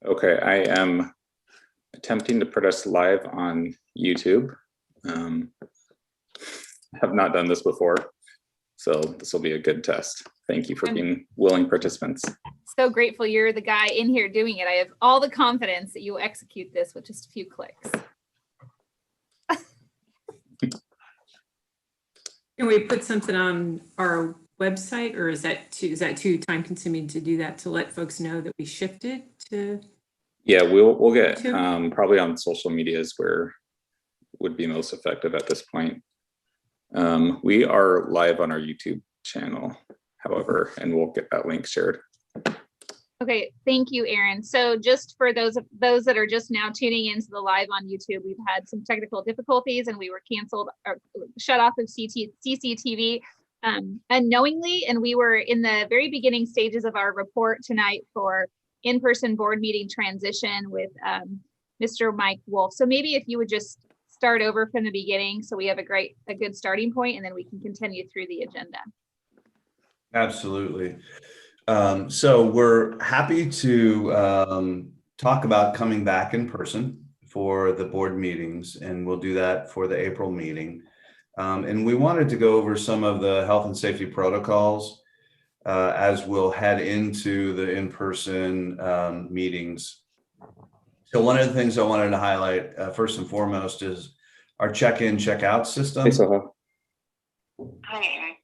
Okay, I am attempting to put us live on YouTube. Have not done this before, so this will be a good test. Thank you for being willing participants. So grateful you're the guy in here doing it. I have all the confidence that you will execute this with just a few clicks. Can we put something on our website, or is that too time consuming to do that, to let folks know that we shifted to? Yeah, we'll get probably on social medias where would be most effective at this point. We are live on our YouTube channel, however, and we'll get that link shared. Okay, thank you, Aaron. So just for those that are just now tuning into the live on YouTube, we've had some technical difficulties and we were canceled or shut off of CCTV unknowingly. And we were in the very beginning stages of our report tonight for in-person board meeting transition with Mr. Mike Wolf. So maybe if you would just start over from the beginning so we have a good starting point, and then we can continue through the agenda. Absolutely. So we're happy to talk about coming back in person for the board meetings, and we'll do that for the April meeting. And we wanted to go over some of the health and safety protocols as we'll head into the in-person meetings. So one of the things I wanted to highlight first and foremost is our check-in, check-out system. Hey, Soha. Hi, Aaron.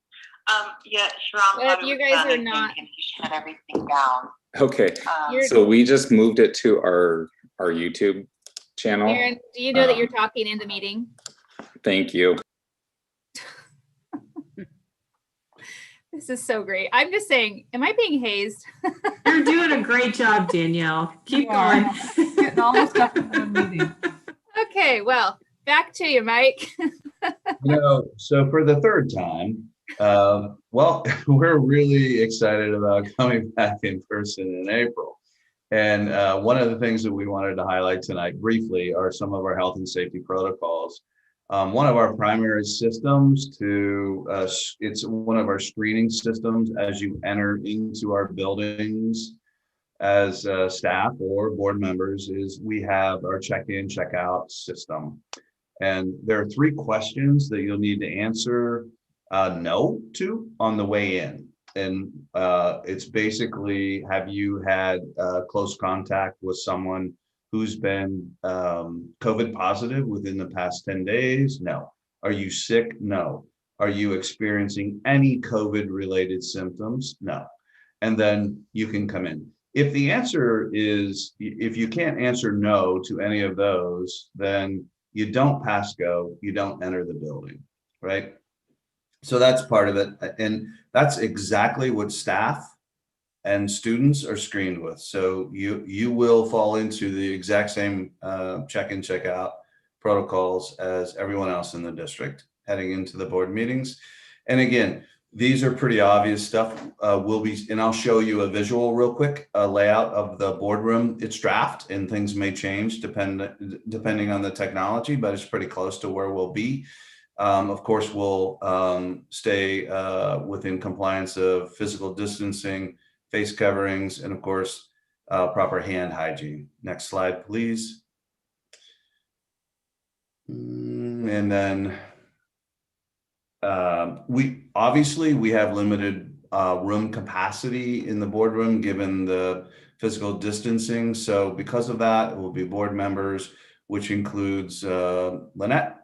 Yeah, Sharon. If you guys are not, and he shut everything down. Okay, so we just moved it to our YouTube channel. Aaron, do you know that you're talking in the meeting? Thank you. This is so great. I'm just saying, am I being hazed? You're doing a great job, Danielle. Keep going. Getting all the stuff in the meeting. Okay, well, back to you, Mike. So for the third time, well, we're really excited about coming back in person in April. And one of the things that we wanted to highlight tonight briefly are some of our health and safety protocols. One of our primary systems it's one of our screening systems as you enter into our buildings as staff or board members is we have our check-in, check-out system. And there are 3 questions that you'll need to answer no to on the way in. And it's basically, have you had close contact with someone who's been COVID positive within the past 10 days? No. Are you sick? No. Are you experiencing any COVID related symptoms? No. And then you can come in. If the answer is, if you can't answer no to any of those, then you don't pass go, you don't enter the building, right? So that's part of it. And that's exactly what staff and students are screened with. So you will fall into the exact same check-in, check-out protocols as everyone else in the district heading into the board meetings. And again, these are pretty obvious stuff. And I'll show you a visual real quick, a layout of the boardroom. It's draft and things may change depending on the technology, but it's pretty close to where we'll be. Of course, we'll stay within compliance of physical distancing, face coverings, and of course, proper hand hygiene. Next slide, please. And then we have limited room capacity in the boardroom given the physical distancing. So because of that, it will be board members, which includes Lynette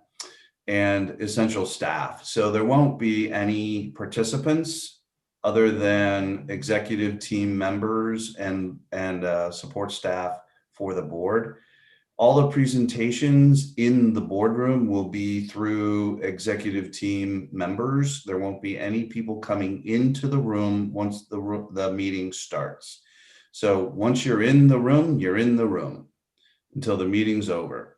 and essential staff. So there won't be any participants other than executive team members and support staff for the board. All the presentations in the boardroom will be through executive team members. There won't be any people coming into the room once the meeting starts. So once you're in the room, you're in the room until the meeting's over.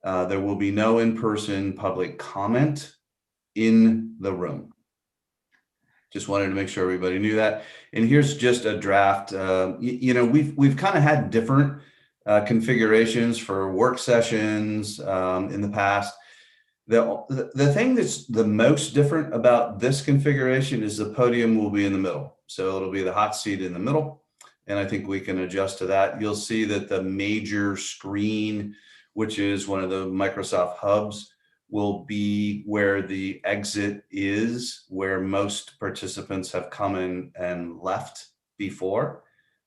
There will be no in-person public comment in the room. Just wanted to make sure everybody knew that. And here's just a draft. We've kind of had different configurations for work sessions in the past. The thing that's the most different about this configuration is the podium will be in the middle. So it'll be the hot seat in the middle. and I think we can adjust to that. You'll see that the major screen, which is one of the Microsoft hubs, will be where the exit is, where most participants have come in and left before.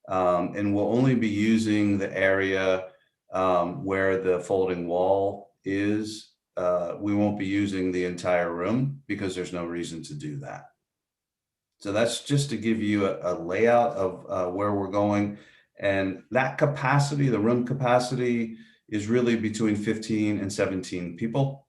And we'll only be using the area where the folding wall is. We won't be using the entire room because there's no reason to do that. So that's just to give you a layout of where we're going. And that capacity, the room capacity, is really between 15 and 17 people.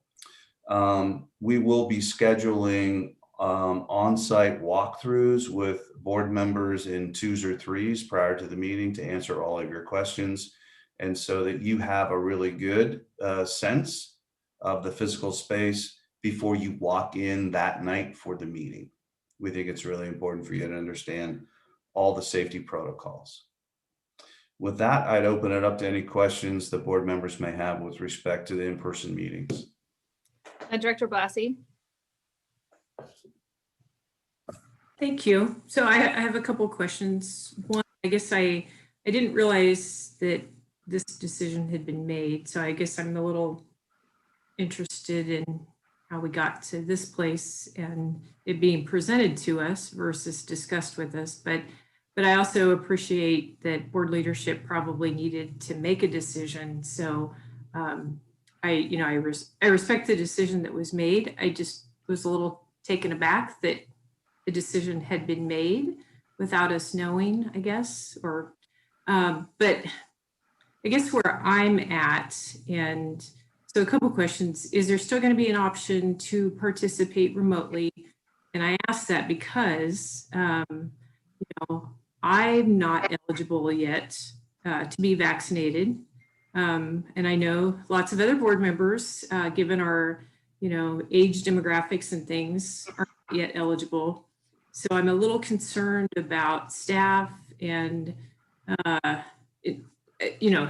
We will be scheduling on-site walkthroughs with board members in 2s or 3s prior to the meeting to answer all of your questions. And so that you have a really good sense of the physical space before you walk in that night for the meeting. We think it's really important for you to understand all the safety protocols. With that, I'd open it up to any questions that board members may have with respect to the in-person meetings. Director Blassie. Thank you. So I have a couple questions. One, I guess I didn't realize that this decision had been made. So I guess I'm a little interested in how we got to this place and it being presented to us versus discussed with us. But I also appreciate that board leadership probably needed to make a decision. So I respect the decision that was made. I just was a little taken aback that the decision had been made without us knowing, I guess, but I guess where I'm at, and so a couple questions, is there still going to be an option to participate remotely? And I ask that because, I'm not eligible yet to be vaccinated. And I know lots of other board members, given our, age demographics and things, aren't yet eligible. So I'm a little concerned about staff and,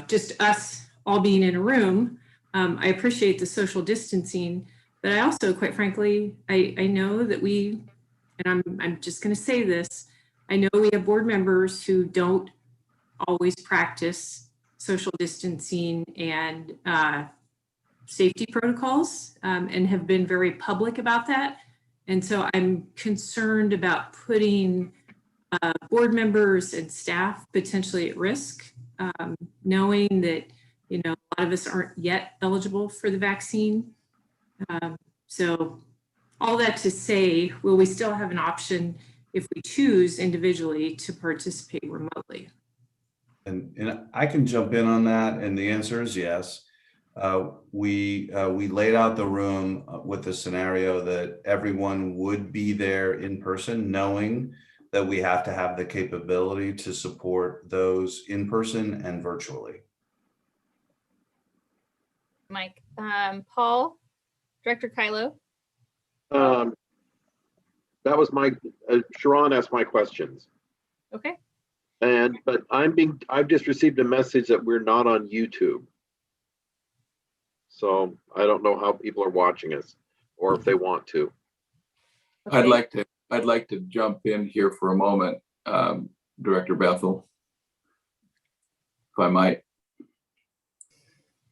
just us all being in a room. I appreciate the social distancing, but I also, quite frankly, I know that and I'm just going to say this, I know we have board members who don't always practice social distancing and safety protocols and have been very public about that. And so I'm concerned about putting board members and staff potentially at risk, knowing that, a lot of us aren't yet eligible for the vaccine. So all that to say, will we still have an option if we choose individually to participate remotely? And I can jump in on that, and the answer is yes. We laid out the room with the scenario that everyone would be there in person, knowing that we have to have the capability to support those in person and virtually. Mike, Paul, Director Kylo. That was Sharon asked my questions. Okay. But I've just received a message that we're not on YouTube. So I don't know how people are watching us or if they want to. Okay. I'd like to jump in here for a moment, Director Bethel, if I might.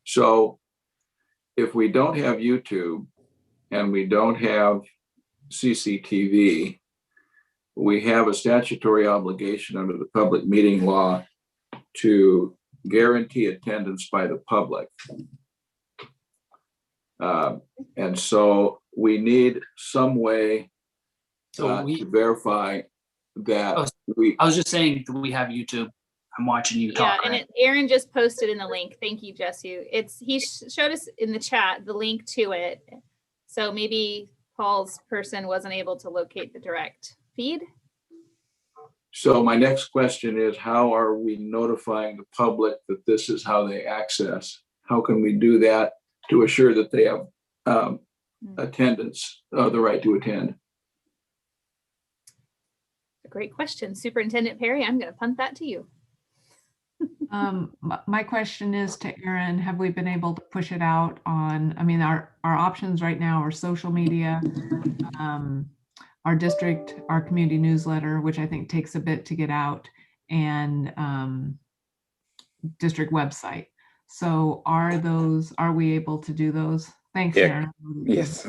So if we don't have YouTube and we don't have CCTV, we have a statutory obligation under the public meeting law to guarantee attendance by the public. And so we need some way to verify that I was just saying that we have YouTube. I'm watching you talk. Yeah, and Aaron just posted in the link. Thank you, Jesse. He showed us in the chat the link to it. So maybe Paul's person wasn't able to locate the direct feed. So my next question is, how are we notifying the public that this is how they access? How can we do that to assure that they have attendance, the right to attend? A great question. Superintendent Perry, I'm going to punt that to you. My question is to Aaron, have we been able to push it out on, our options right now are social media, our district, our community newsletter, which I think takes a bit to get out, and district website. So are we able to do those? Thanks, Yeah. Aaron. Yes.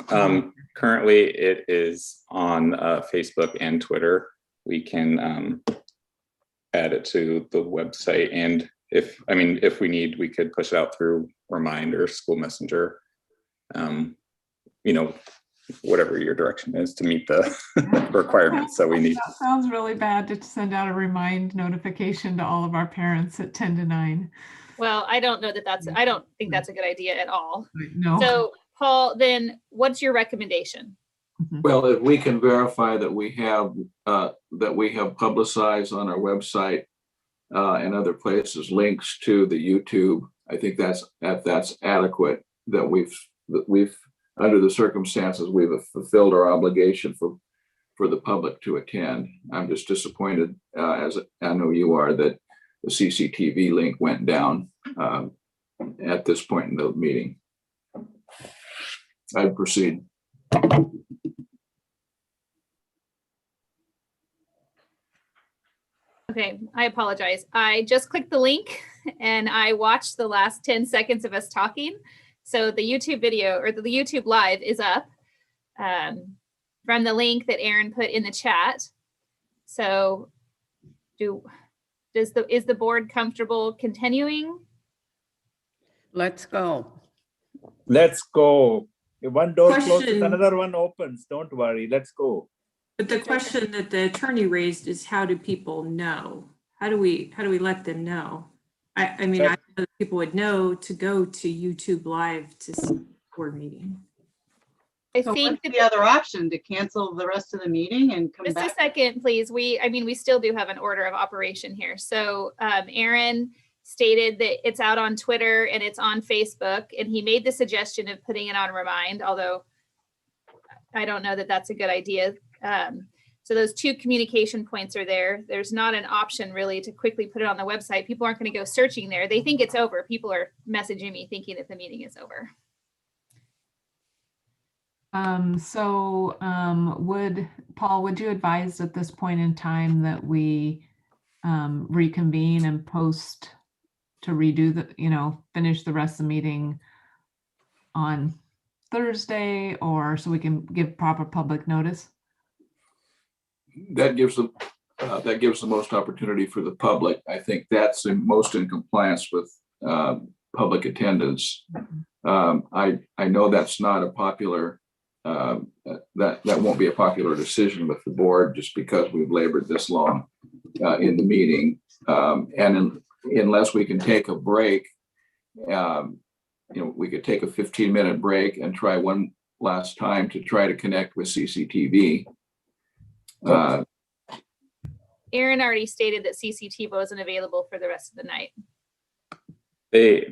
Currently it is on Facebook and Twitter. We can add it to the website, and if we need, we could push it out through Remind or School Messenger. Whatever your direction is to meet the requirements that we need. That sounds really bad to send out a Remind notification to all of our parents at 10 to 9. Well, I don't think that's a good idea at all. No. So Paul, then what's your recommendation? Well, if we can verify that we have publicized on our website and other places links to the YouTube, I think that's adequate. That we've under the circumstances we've fulfilled our obligation for the public to attend. I'm just disappointed, as I know you are, that the CCTV link went down at this point in the meeting. I'd proceed. Okay, I apologize. I just clicked the link and I watched the last 10 seconds of us talking. So the YouTube video or the YouTube live is up from the link that Aaron put in the chat. So is the board comfortable continuing? Let's go. Let's go. If one door closes, Question. another one opens. Don't worry. Let's go. But the question that the attorney raised is, how do people know? How do we let them know? I mean, I know that people would know to go to YouTube Live to see the board meeting. I So think what's the other option, to cancel the rest of the meeting and come just back? a second, please. We still do have an order of operation here. So Aaron stated that it's out on Twitter and it's on Facebook, and he made the suggestion of putting it on Remind, although I don't know that that's a good idea. So those two communication points are there. There's not an option really to quickly put it on the website. People aren't going to go searching there. They think it's over. People are messaging me thinking that the meeting is over. Paul, would you advise at this point in time that we reconvene and post to redo finish the rest of the meeting on Thursday, or so we can give proper public notice? That gives the most opportunity for the public. I think that's the most in compliance with public attendance. I know that's not a popular, that won't be a popular decision with the board, just because we've labored this long in the meeting. And unless we can take a break, we could take a 15-minute break and try one last time to try to connect with CCTV. Aaron already stated that CCTV wasn't available for the rest of the night. They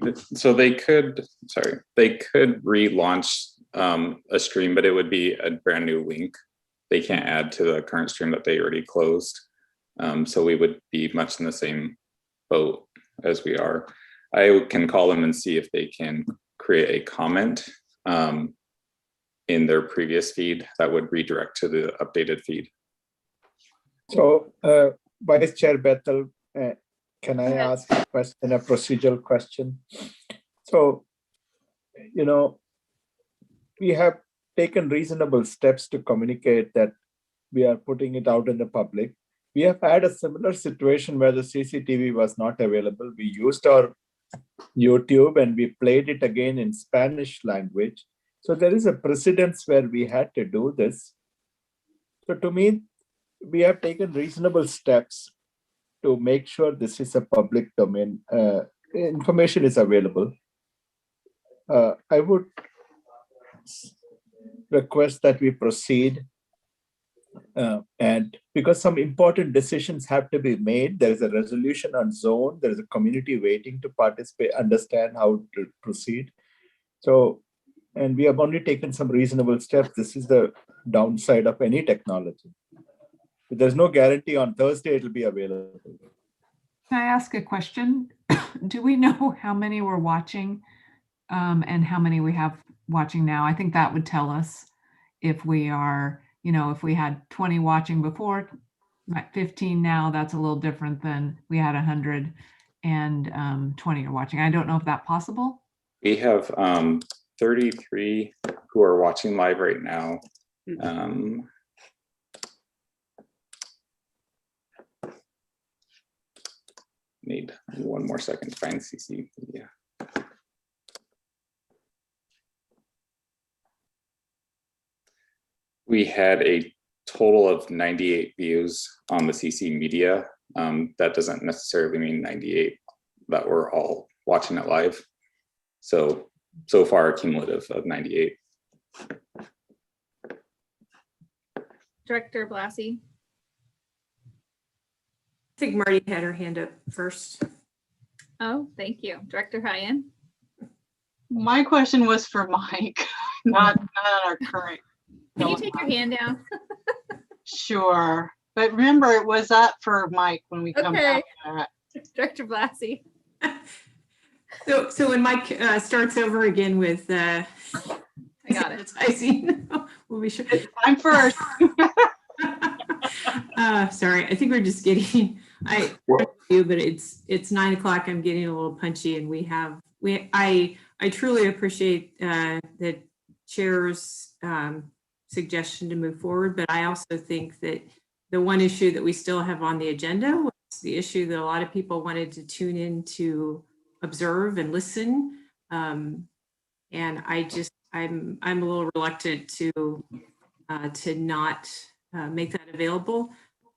could relaunch a stream, but it would be a brand new link. They can't add to the current stream that they already closed. So we would be much in the same boat as we are. I can call them and see if they can create a comment in their previous feed that would redirect to the updated feed. So, Vice Chair Bethel, can I ask a question, a procedural question? So, we have taken reasonable steps to communicate that we are putting it out in the public. We have had a similar situation where the CCTV was not available. We used our YouTube and we played it again in Spanish language. So there is a precedence where we had to do this. So to me, we have taken reasonable steps to make sure this is a public domain. Information is available. I would request that we proceed. And because some important decisions have to be made, there is a resolution on zone, there is a community waiting to participate, understand how to proceed. So, and we have only taken some reasonable steps. This is the downside of any technology. There's no guarantee on Thursday it'll be available. Can I ask a question? Do we know how many we're watching and how many we have watching now? I think that would tell us if we are, if we had 20 watching before at 15 now, that's a little different than we had 100 and 20 are watching. I don't know if that's possible. We have 33 who are watching live right now. Need one more second to find CC media. We had a total of 98 views on the CC media. That doesn't necessarily mean 98 that we're all watching it live. So far a cumulative of 98. Director Blassie. I think Marty had her hand up first. Oh, thank you. Director Hyen. My question was for Mike, not our current. Can you take your hand down? Sure, but remember it was up for Mike when we come back to that. Director Blassie. So when Mike starts over again with I got it. We'll be sure. I'm first. Sorry, I think we're just getting. But it's 9 o'clock. I'm getting a little punchy, and I truly appreciate the chair's suggestion to move forward, but I also think that the one issue that we still have on the agenda was the issue that a lot of people wanted to tune in to observe and listen, and I'm a little reluctant to not make that available,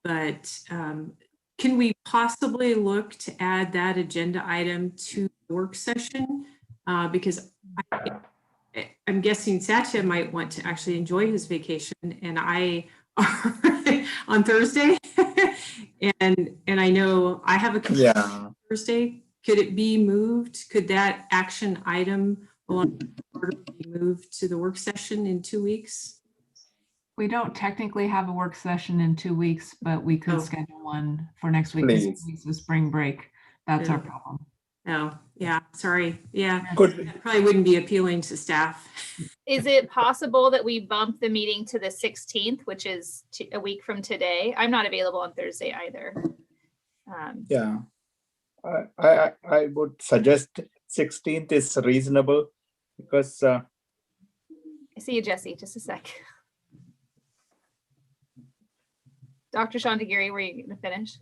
but can we possibly look to add that agenda item to the work session? Because I'm guessing Satya might want to actually enjoy his vacation, and I are on Thursday, and I know I have a committee on Thursday. Could it be moved? Could that action item be moved to the work session in 2 weeks? We don't technically have a work session in 2 weeks, but we could schedule one for next week. Because it's a spring break. That's our problem. Oh, yeah, sorry. Yeah, Could that probably wouldn't be appealing to staff. Is it possible that we bump the meeting to the 16th, which is a week from today? I'm not available on Thursday either. yeah, I would suggest 16th is reasonable because I see you, Jesse. Just a sec. Dr. Shandagiri, were you going to finish?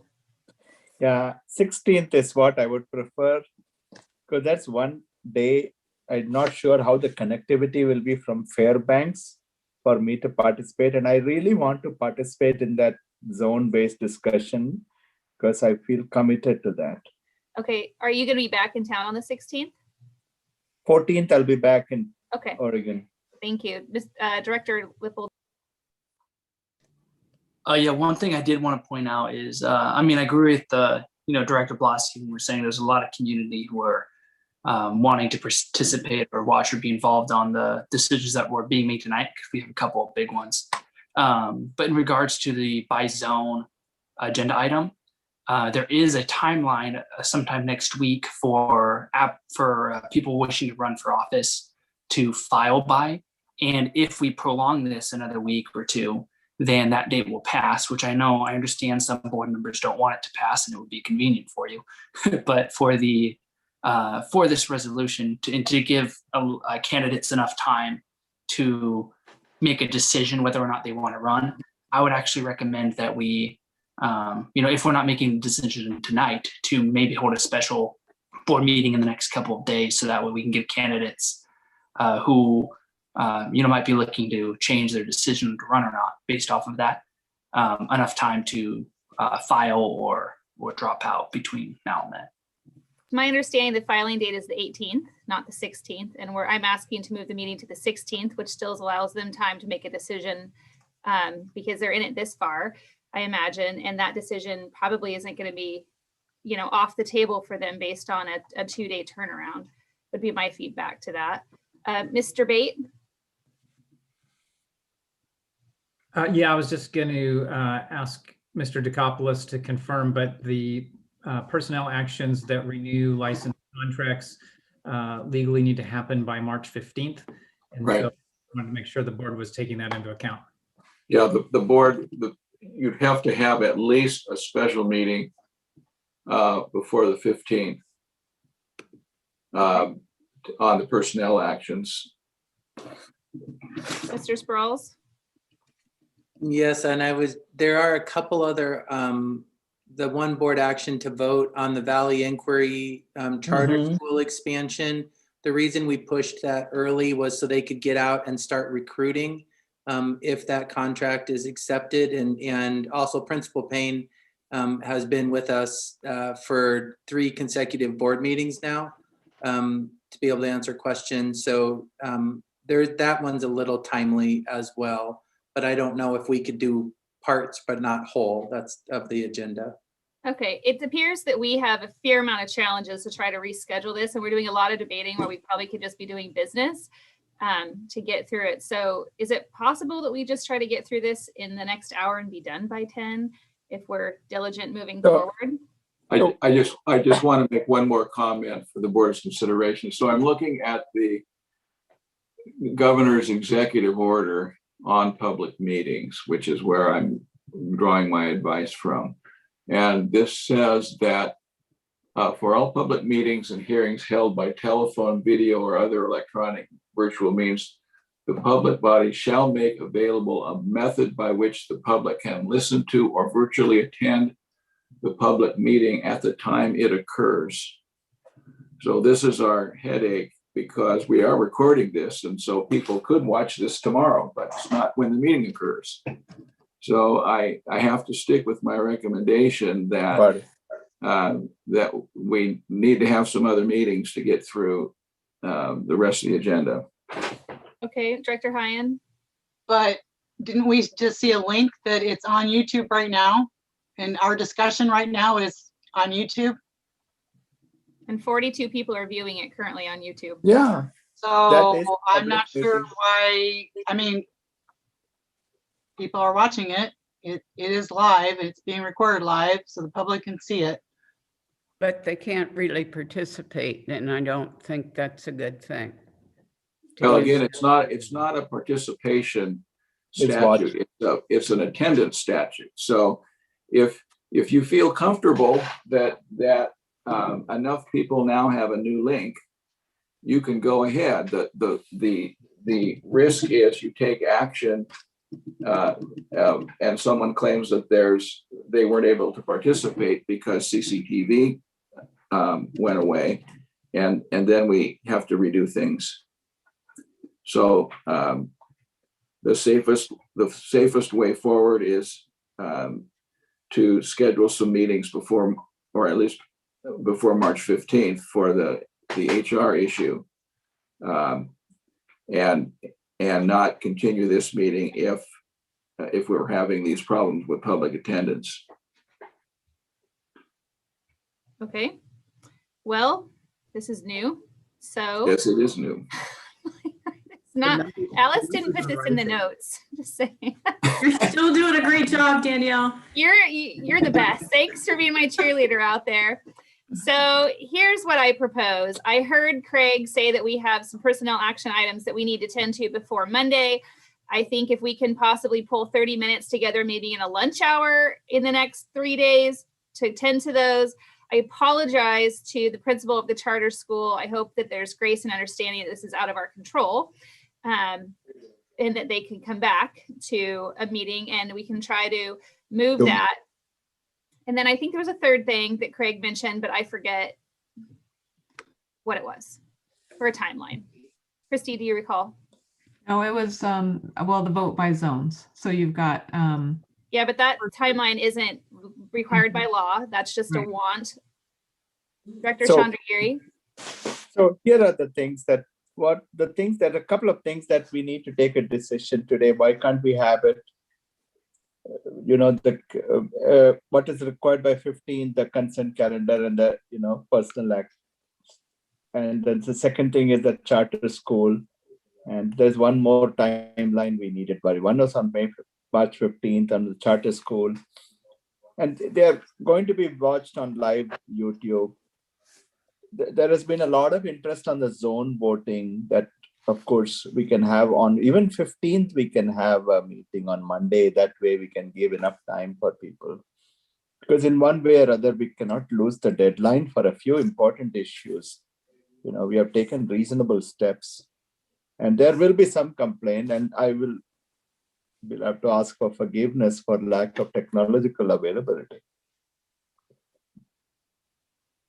yeah, 16th is what I would prefer because that's one day. I'm not sure how the connectivity will be from Fairbanks for me to participate, and I really want to participate in that zone-based discussion because I feel committed to that. Okay, are you going to be back in town on the 16th? 14th, I'll be back in Okay, Oregon. thank you. Director Whipple. Yeah, one thing I did want to point out is, I mean, I agree with Director Blasky when we're saying there's a lot of community who are wanting to participate or watch or be involved on the decisions that were being made tonight, because we have a couple of big ones. But in regards to the by zone agenda item, there is a timeline sometime next week for people wishing to run for office to file by. And if we prolong this another week or two, then that date will pass, which I understand some board members don't want it to pass and it would be convenient for you. But for this resolution to give candidates enough time to make a decision whether or not they want to run, I would actually recommend that we, if we're not making the decision tonight, to maybe hold a special board meeting in the next couple of days, so that way we can give candidates who might be looking to change their decision to run or not based off of that, enough time to file or drop out between now and then. My understanding, the filing date is the 18th, not the 16th, and I'm asking to move the meeting to the 16th, which still allows them time to make a decision because they're in it this far, I imagine, and that decision probably isn't going to be, off the table for them based on a 2-day turnaround. Would be my feedback to that. Mr. Bate. Yeah, I was just going to ask Mr. Dikopoulos to confirm, but the personnel actions that renew license contracts legally need to happen by March 15th. And right. So I wanted to make sure the board was taking that into account. Yeah, the board, you'd have to have at least a special meeting before the 15th on the personnel actions. Mr. Sprouls? Yes, and there are a couple other, the one board action to vote on the Valley Inquiry charter school expansion. The reason we pushed that early was so they could get out and start recruiting if that contract is accepted. And also Principal Payne has been with us for 3 consecutive board meetings now to be able to answer questions. So that one's a little timely as well, but I don't know if we could do parts but not whole. That's of the agenda. Okay, it appears that we have a fair amount of challenges to try to reschedule this, and we're doing a lot of debating where we probably could just be doing business to get through it. So is it possible that we just try to get through this in the next hour and be done by 10 if we're diligent moving forward? I just want to make one more comment for the board's consideration. So I'm looking at the governor's executive order on public meetings, which is where I'm drawing my advice from. And this says that for all public meetings and hearings held by telephone, video, or other electronic virtual means, the public body shall make available a method by which the public can listen to or virtually attend the public meeting at the time it occurs. So this is our headache because we are recording this, and so people could watch this tomorrow, but it's not when the meeting occurs. So I have to stick with my recommendation that that we need to have some other meetings to get through the rest of the agenda. Okay, Director Hyan. But didn't we just see a link that it's on YouTube right now? And our discussion right now is on YouTube. And 42 people are viewing it currently on YouTube. Yeah. So I'm not sure why, I mean, people are watching it. It is live. It's being recorded live so the public can see it. But they can't really participate, and I don't think that's a good thing. Well, again, it's not a participation statute. It's an attendance statute. So if you feel comfortable that enough people now have a new link, you can go ahead. The risk is you take action and someone claims that they weren't able to participate because CCTV went away, and then we have to redo things. So the safest way forward is to schedule some meetings before, or at least before March 15th for the HR issue, and not continue this meeting if we're having these problems with public attendance. Okay. Well, this is new. So Yes, it is new. it's not, Alice didn't put this in the notes. Just saying. You're still doing a great job, Danielle. You're the best. Thanks for being my cheerleader out there. So here's what I propose. I heard Craig say that we have some personnel action items that we need to tend to before Monday. I think if we can possibly pull 30 minutes together, maybe in a lunch hour in the next 3 days to tend to those. I apologize to the principal of the charter school. I hope that there's grace and understanding that this is out of our control, and that they can come back to a meeting and we can try to move that. And then I think there was a third thing that Craig mentioned, but I forget what it was for a timeline. Christy, do you recall? No, it was, well, the vote by zones. So you've got. Yeah, but that timeline isn't required by law. That's just a want. Director Chandragiri. So here are the things that, a couple of things that we need to take a decision today. Why can't we have it? What is required by 15, the consent calendar and the, personal act. And then the second thing is the charter school. And there's one more timeline we needed, but one was on March 15th on the charter school. And they're going to be watched on live YouTube. There has been a lot of interest on the zone voting that of course, we can have on even 15th, we can have a meeting on Monday. That way we can give enough time for people. Because in one way or other, we cannot lose the deadline for a few important issues. We have taken reasonable steps, and there will be some complaint, and we'll have to ask for forgiveness for lack of technological availability.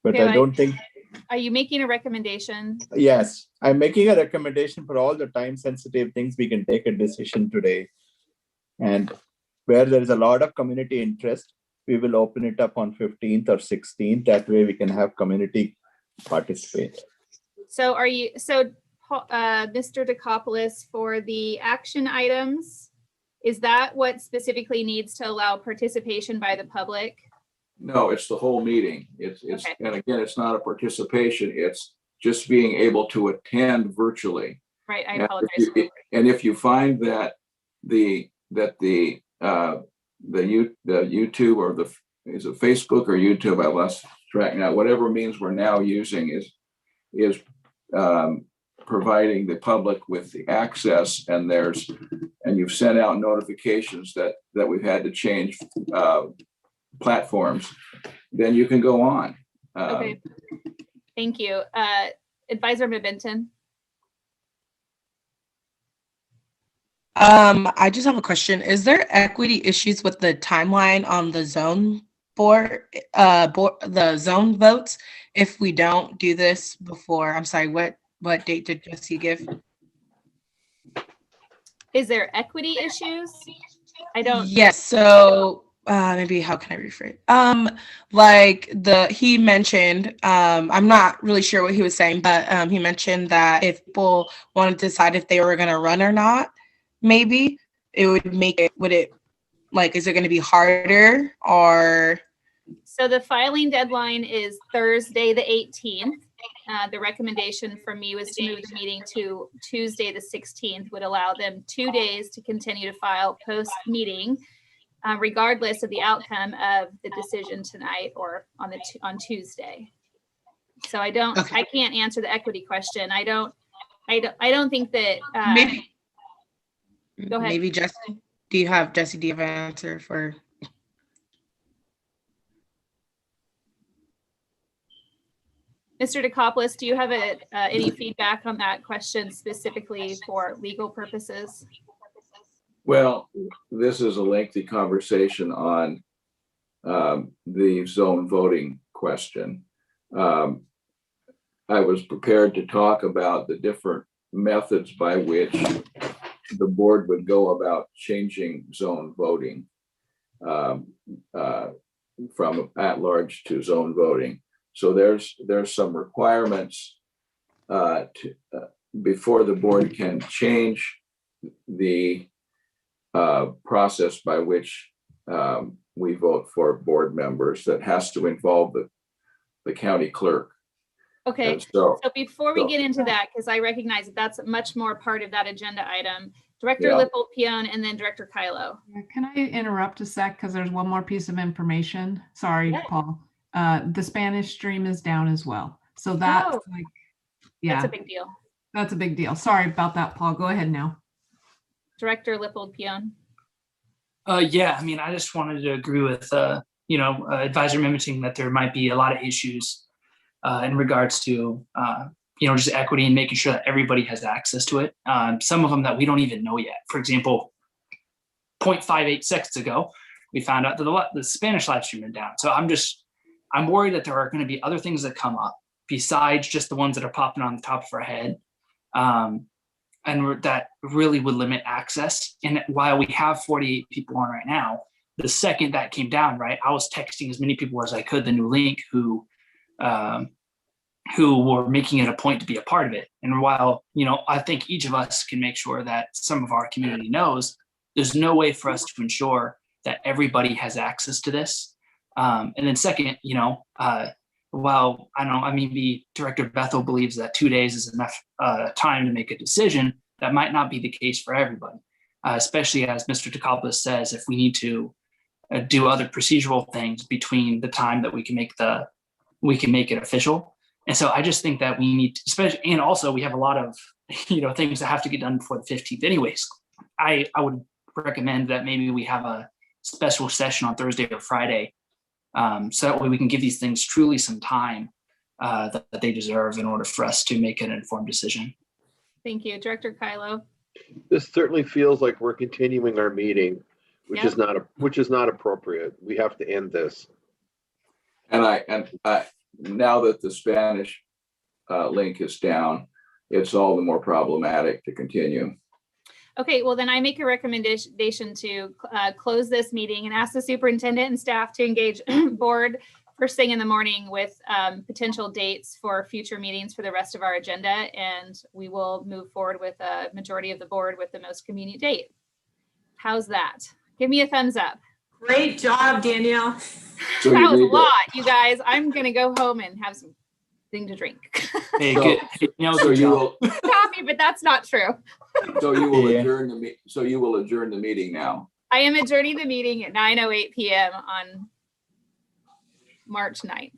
But Okay, I don't think. Are you making a recommendation? Yes, I'm making a recommendation for all the time sensitive things. We can take a decision today. And where there is a lot of community interest, we will open it up on 15th or 16th. That way we can have community participate. So Mr. Dikopoulos, for the action items, is that what specifically needs to allow participation by the public? No, it's the whole meeting. It's Okay. And again, it's not a participation. It's just being able to attend virtually. Right, I And apologize. if you find that the YouTube or is it Facebook or YouTube? I lost track now. Whatever means we're now using is providing the public with the access, and you've sent out notifications that we've had to change platforms, then you can go on. Okay, thank you. Advisor Benton. I just have a question. Is there equity issues with the timeline on the zone the zone votes if we don't do this before? I'm sorry, what date did Jesse give? Is there equity issues? I don't. Yes. So maybe how can I rephrase? He mentioned, I'm not really sure what he was saying, but he mentioned that if people wanted to decide if they were going to run or not, maybe it would make it, is it going to be harder or? So the filing deadline is Thursday, the 18th. The recommendation from me was to move the meeting to Tuesday, the 16th, would allow them 2 days to continue to file post-meeting, regardless of the outcome of the decision tonight or on Tuesday. So I can't answer the equity question. I don't think that. Maybe. Go ahead. Maybe Jesse. Do you have an answer for? Mr. Dikopoulos, do you have any feedback on that question specifically for legal purposes? Well, this is a lengthy conversation on the zone voting question. I was prepared to talk about the different methods by which the board would go about changing zone voting from at-large to zone voting. So there's some requirements before the board can change the process by which we vote for board members that has to involve the county clerk. Okay, so before we get into that, because I recognize that that's much more part of that agenda item, Director Lippold-Pion and then Director Kylo. Can I interrupt a sec? Because there's one more piece of information. Sorry, Paul. The Spanish stream is down as well. So that's that's a big deal. That's a big deal. Sorry about that, Paul. Go ahead now. Director Lippold-Pion. Yeah, I mean, I just wanted to agree with, Advisor Mimiting that there might be a lot of issues in regards to, just equity and making sure that everybody has access to it. Some of them that we don't even know yet. For example, 0.58 seconds ago, we found out that the Spanish live stream went down. So I'm worried that there are going to be other things that come up besides just the ones that are popping on the top of our head. And that really would limit access. And while we have 48 people on right now, the second that came down, right, I was texting as many people as I could the new link who were making it a point to be a part of it. And while, I think each of us can make sure that some of our community knows, there's no way for us to ensure that everybody has access to this. And then second, while maybe Director Bethel believes that 2 days is enough time to make a decision, that might not be the case for everybody, especially as Mr. Dikopoulos says, if we need to do other procedural things between the time that we can make it official. And so I just think that we need to, especially, and also we have a lot of things that have to get done before the 15th anyways. I would recommend that maybe we have a special session on Thursday or Friday. So that way we can give these things truly some time that they deserve in order for us to make an informed decision. Thank you. Director Kylo. This certainly feels like we're continuing our meeting, which Yep. is not appropriate. We have to end this. And now that the Spanish link is down, it's all the more problematic to continue. Okay, well then I make a recommendation to close this meeting and ask the superintendent and staff to engage board first thing in the morning with potential dates for future meetings for the rest of our agenda, and we will move forward with a majority of the board with the most convenient date. How's that? Give me a thumbs up. Great job, Danielle. So That you was a need to- lot, you guys. I'm gonna go home and have something to drink. Hey, So- good. Hey, So good you job. will, Coffee, but that's not true. so you will Yeah. adjourn the meeting now. I am adjourning the meeting at 9:08 p.m. on March 9th.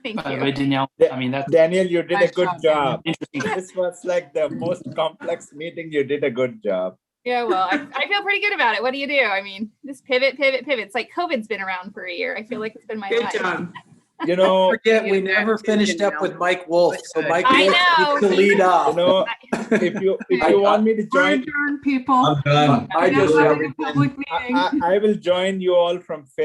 Thank By the you. way, Danielle, I mean, that's Daniel, you did a Nice good job, job. interesting. This was like the most complex meeting. You did a good job. Yeah, well, I feel pretty good about it. What do you do? I mean, just pivot. It's like COVID's been around for a year. I feel like it's been my Good life. job. You know, Forget, we never finished up with Mike Wolf, so Mike I Wolf know. needs to lead you off. know, if you want me to We're join, adjourned, people. I'm done. I We're just not have, having a public meeting. I will join you all from Fair.